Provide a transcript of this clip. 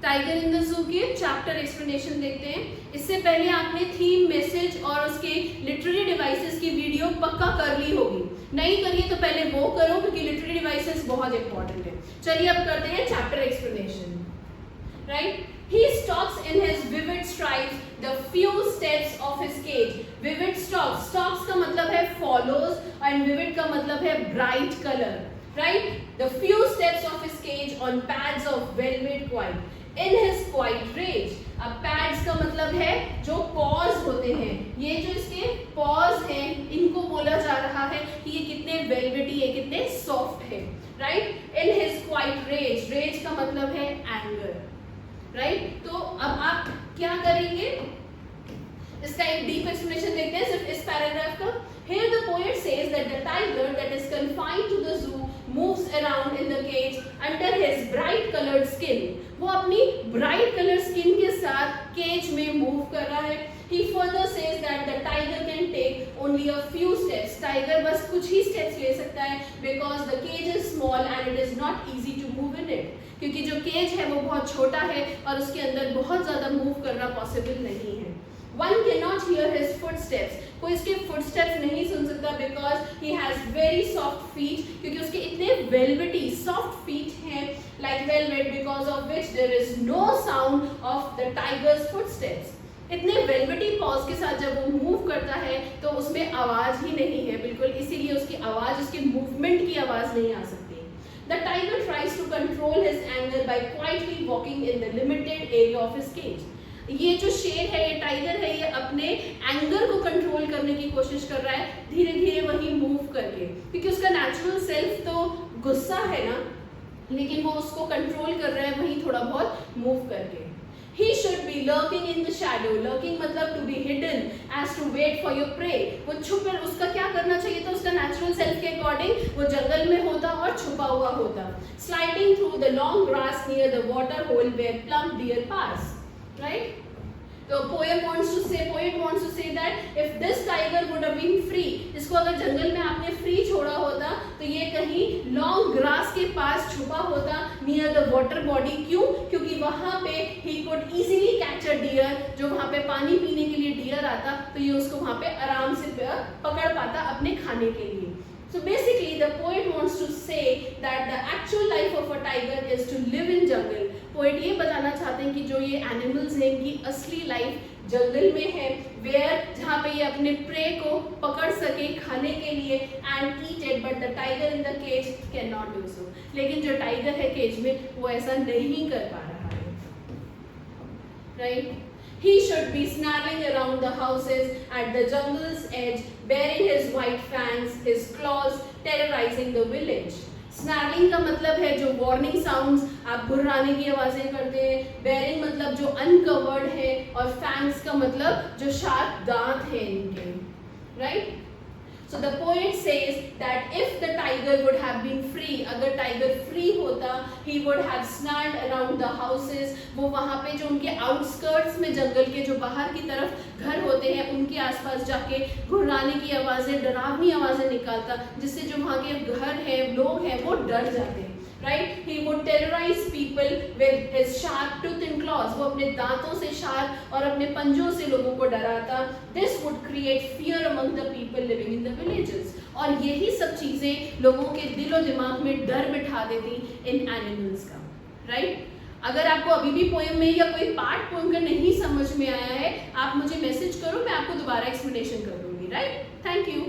Tiger in the zoo के chapter explanation देखते हैं। इससे पहले आपने थीम, मैसेज और उसके लिटरेरी डिवाइसेस की वीडियो पक्का कर ली होगी। नहीं करिए तो पहले वो करो, क्योंकि लिटरेरी डिवाइसेस बहुत इंपॉर्टेंट है। चलिए अब करते हैं chapter explanation. Right, he stalks in his vivid strides the few steps of his cage. Vivid stalks का मतलब है follows and vivid का मतलब है bright color. Right, the few steps of his cage on pads of velvet quiet. In his quiet rage. अब pads का मतलब है जो paws होते हैं, ये जो इसके paws हैं इनको बोला जा रहा है कि ये कितने velvety है, कितने soft है. Right, in his quiet rage. Rage का मतलब है anger. राइट, तो अब आप क्या करेंगे, इसका एक डीप एक्सप्लेनेशन देखते हैं सिर्फ इस पैराग्राफ का। Here the poet says that the tiger that is confined to the zoo moves around in the cage under his bright colored skin. वो अपनी bright colored skin के साथ केज में मूव कर रहा है। He further says that the tiger can take only a few steps. Tiger बस कुछ ही स्टेप्स ले सकता है because the cage is small and it is not easy to move in it. क्योंकि जो केज है वो बहुत छोटा है और उसके अंदर बहुत ज्यादा मूव करना पॉसिबल नहीं है। One cannot hear his footsteps. कोई इसके footsteps नहीं सुन सकता because he has very soft feet. क्योंकि उसके इतने velvety soft feet हैं like velvet, because of which there is no sound of the tiger's footsteps. इतने velvety paws के साथ जब वो मूव करता है तो उसमें आवाज ही नहीं है बिल्कुल, इसीलिए उसकी आवाज, उसके मूवमेंट की आवाज नहीं आ सकती। The tiger tries to control his anger by quietly walking in the limited area of his cage. ये जो शेर है, ये टाइगर है, ये अपने एंगर को कंट्रोल करने की कोशिश कर रहा है धीरे धीरे वही मूव करके, क्योंकि उसका नेचुरल सेल्फ तो गुस्सा है ना, लेकिन वो उसको कंट्रोल कर रहा है वही थोड़ा बहुत मूव करके। He should be lurking in the shadow. Lurking मतलब to be hidden, as to wait for your prey. वो छुप, उसका क्या करना चाहिए था, उसका नेचुरल सेल्फ के अकॉर्डिंग वो जंगल में होता और छुपा हुआ होता। Sliding through the long grass near the water hole where plump deer pass. Right? तो poet wants to say that if this tiger would have been free, इसको अगर जंगल में आपने फ्री छोड़ा होता तो ये कहीं लॉन्ग ग्रास के पास छुपा होता नियर द वाटर बॉडी। क्यों? क्योंकि वहां पे ही could easily catch a deer, जो वहां पे पानी पीने के लिए डियर आता तो ये उसको वहां पे आराम से पकड़ पाता अपने खाने के लिए। So basically the poet wants to say that the actual life of a tiger is to live in jungle. Poet ये बताना चाहते हैं कि जो ये एनिमल्स हैं इनकी असली लाइफ जंगल में है, वेयर जहाँ पे ये अपने प्रे को पकड़ सके खाने के लिए and eat it, but the tiger in the cage can not do so. लेकिन जो टाइगर है केज में वो ऐसा नहीं कर पा रहा है। Right, he should be snarling around the houses at the jungle's edge, baring his white fangs, his claws, terrorizing the village. स्नैरलिंग का मतलब है जो वार्निंग साउंड्स, आप गुर्राने की आवाजें करते हैं। बेरिंग मतलब जो अनकवर्ड है, और फैंग्स का मतलब जो शार्प दांत हैं इनके। Right, so the poet says that if the tiger would have been free, अगर टाइगर फ्री होता, he would have snarled around the houses. वो वहाँ पे जो उनके आउटस्कर्ट्स में जंगल के जो बाहर की तरफ घर होते हैं उनके आसपास जाके घुराने की आवाजें, डरावनी आवाजें निकालता, जिससे जो वहाँ के घर है, लोग हैं, वो डर जाते हैं। Right? He would terrorize people with his sharp tooth and claws. वो अपने दांतों से शार्प और अपने पंजों से लोगों को डराता। This would create fear among the people living in the villages. और यही सब चीजें लोगों के दिलो दिमाग में डर बिठा देती इन एनिमल्स का। Right? अगर आपको अभी भी पोएम में या कोई पार्ट पोएम का नहीं समझ में आया है, आप मुझे मैसेज करो, मैं आपको दोबारा एक्सप्लेनेशन कर दूंगी। Right, thank you.